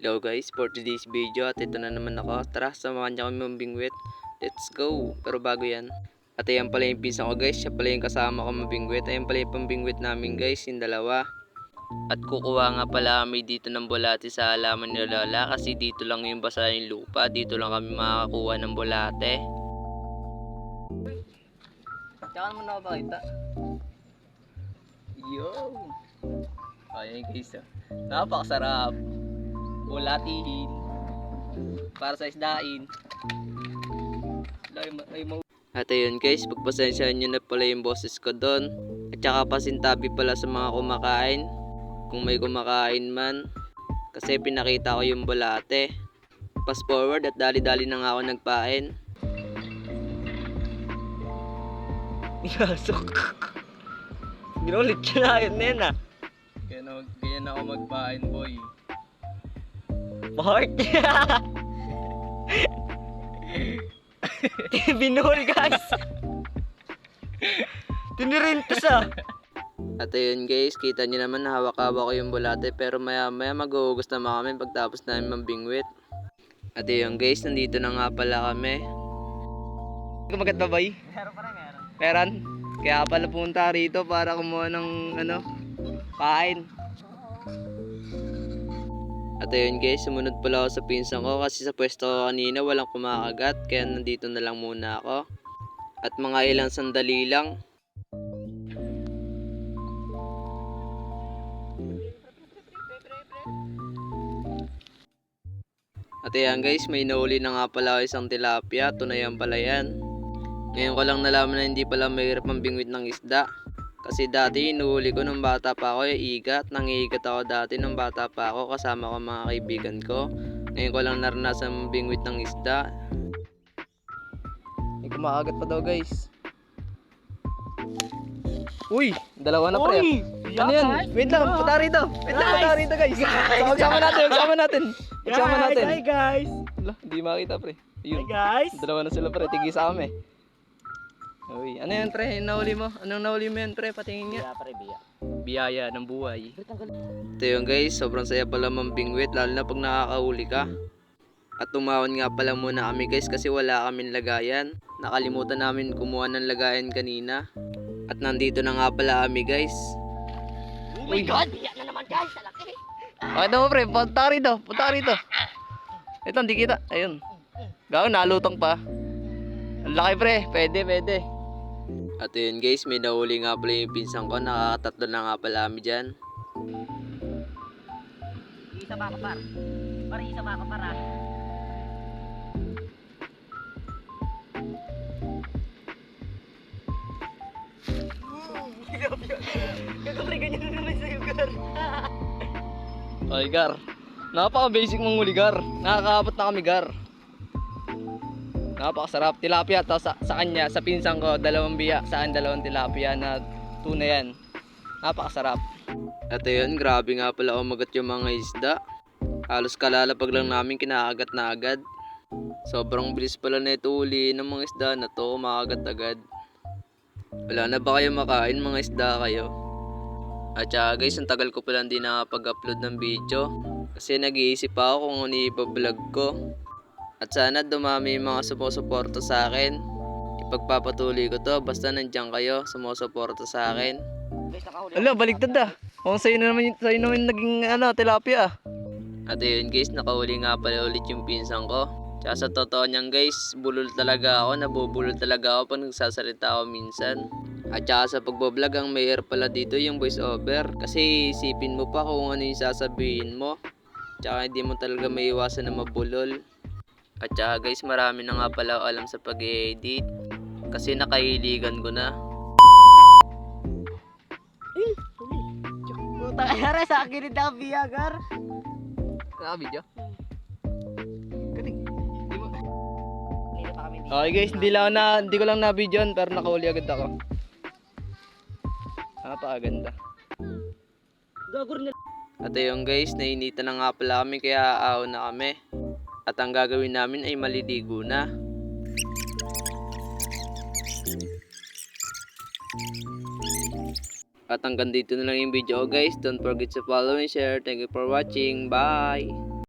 Hello guys, for today's video at ito na naman ako. Tara, samahan niyo kami mambingwit. Let's go! Pero bago yan, at ayan pala yung pinsan ko guys, siya pala yung kasama ko mambingwit. Ayan pala yung pambingwit namin guys, yung dalawa. At kukuha nga pala kami dito ng bulate sa halaman ni Lola kasi dito lang yung basa yung lupa, dito lang kami makakakuha ng bulate. Tsaka naman nakapakita. Yo! Ayan guys, napakasarap. Bulatiin para sa isdain. At ayun guys, pagpasensyahan nyo na pala yung boses ko doon. At saka pasintabi pala sa mga kumakain, kung may kumakain man, kasi pinakita ko yung bulate. Fast forward at dali-dali na nga ako nagpain. Yasok. Ginulit siya na yun nena. Ganyan ako magpain boy. Heart. Binuhol guys. Tinirintos ah. At ayun guys, kita nyo naman hawak-hawak ko yung bulate, pero maya maya maghuhugas naman kami pagtapos namin mambingwit. At ayun guys, nandito na nga pala kami. Kumagat ba bay? Meron. Kaya pala punta rito para kumuha ng pain. At ayun guys, sumunod pala ako sa pinsan ko kasi sa pwesto ko kanina walang kumakagat, kaya nandito na lang muna ako. At mga ilang sandali lang. At ayan guys, may nahuli na nga pala ako isang tilapia, tunayan pala yan. Ngayon ko lang nalaman na hindi pala mahirap mambingwit ng isda. Kasi dati inuhuli ko nung bata pa ako yung igat. Nangiigat ako dati nung bata pa ako kasama ko mga kaibigan ko. Ngayon ko lang naranasan mambingwit ng isda. May kumakagat pa daw guys. Uy! Dalawa na pre. Ano yan? Wait lang, punta rito. Wait lang, punta rito guys. Magsama natin. Hi guys. Wala, hindi makita pre. Yun. Hi guys. Dalawa na sila pre, tigis sa kami. Uy, ano yan pre? Nahuli mo? Anong nahuli mo yan pre? Patingin nga. Biyaya ng buhay. Ito yun guys, sobrang saya pala mambingwit, lalo na pag nakakahuli ka. At tumawan nga pala muna kami guys kasi wala kaming lagayan. Nakalimutan namin kumuha ng lagayan kanina. At nandito na nga pala kami guys. Oh my god, biyak na naman guys, talaki. Pakita mo pre, punta rito. Ito, hindi kita. Ayun. Gawin, nalutong pa. Ang laki pre, pwede. At yun guys, may nahuli nga pala yung pinsan ko. Nakakatatlo na nga pala kami dyan. Isa ba kapar? Para isa ba kapar ah? Gagawin ganyan na naman sa'yo gar. Ay gar, napaka-basic mong huli gar. Nakakapat na kami gar. Napakasarap. Tilapia to sa kanya, sa pinsan ko, dalawang biya. Saan dalawang tilapia na tuna yan. Napakasarap. At ayun, grabe nga pala umagat yung mga isda. Halos kalalapag lang namin kinakagat na agad. Sobrang bilis pala na ito uli ng mga isda na to, kumakagat agad. Wala na ba kayo makain mga isda kayo? At saka guys, ang tagal ko pala hindi nakapag-upload ng video. Kasi nag-iisip ako kung ano ipa-vlog ko. At sana dumami yung mga sumusuporta sa akin. Ipagpapatuloy ko to basta nandiyan kayo sumusuporta sa akin. Ala, baligtad ah. Kung sa'yo naman naging tilapia. At ayun guys, nakahuli nga pala ulit yung pinsan ko. Tsaka sa totoo niyan guys, bulol talaga ako. Nabubulol talaga ako pag nagsasalita ako minsan. At saka sa pagbablog, ang mahirap pala dito yung voice over. Kasi isipin mo pa kung ano yung sasabihin mo. Tsaka hindi mo talaga maiiwasan na mabulol. At saka guys, marami na nga pala alam sa pag-edit. Kasi nakahiligan ko na. Puta kaya sa akin rin ang biyagar. Naka-video? Hindi Okay guys, hindi ko lang na-videoan pero nakahuli agad ako. Napakaganda. Gagor na. At ayun guys, nainitan na nga pala kami kaya aaw na kami. At ang gagawin namin ay maliligo na. At hanggang dito na lang yung video ko guys. Don't forget to follow and share. Thank you for watching. Bye!